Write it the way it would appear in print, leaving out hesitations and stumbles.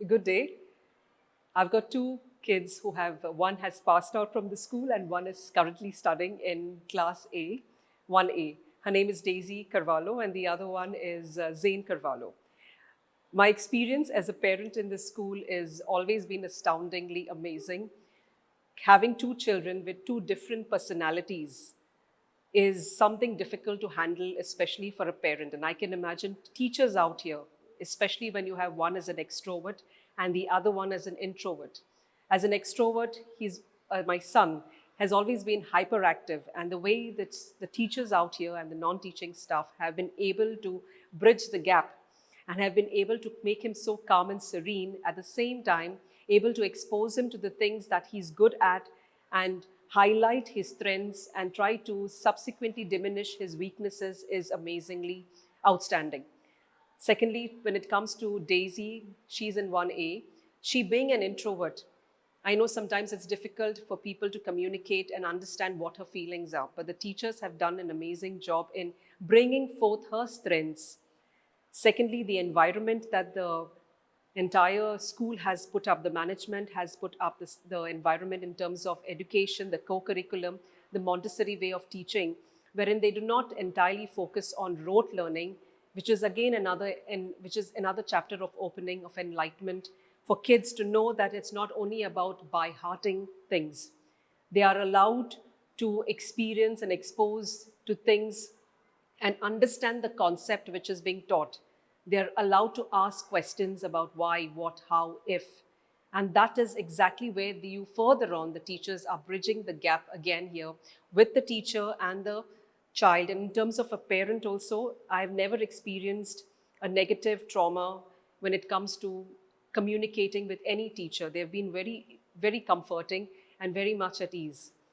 Good day. I've got two kids who have, one has passed out from the school and one is currently studying in class A, 1A. Her name is Daisy Carvalho and the other one is Zane Carvalho. My experience as a parent in this school is always been astoundingly amazing. Having two children with two different personalities is something difficult to handle, especially for a parent. And I can imagine teachers out here, especially when you have one as an extrovert and the other one as an introvert. As an extrovert, my son has always been hyperactive, and the way that the teachers out here and the non-teaching staff have been able to bridge the gap and have been able to make him so calm and serene, at the same time able to expose him to the things that he's good at and highlight his strengths and try to subsequently diminish his weaknesses is amazingly outstanding. Secondly, when it comes to Daisy, she's in 1A. She being an introvert, I know sometimes it's difficult for people to communicate and understand what her feelings are, but the teachers have done an amazing job in bringing forth her strengths. Secondly, the environment that the entire school has put up, the management has put up the environment in terms of education, the co-curriculum, the Montessori way of teaching, wherein they do not entirely focus on rote learning, which is again which is another chapter of opening of enlightenment for kids to know that it's not only about by hearting things. They are allowed to experience and expose to things and understand the concept which is being taught. They're allowed to ask questions about why, what, how, if. And that is exactly where you further on, the teachers are bridging the gap again here with the teacher and the child. And in terms of a parent also, I've never experienced a negative trauma when it comes to communicating with any teacher. They've been very, very comforting and very much at ease.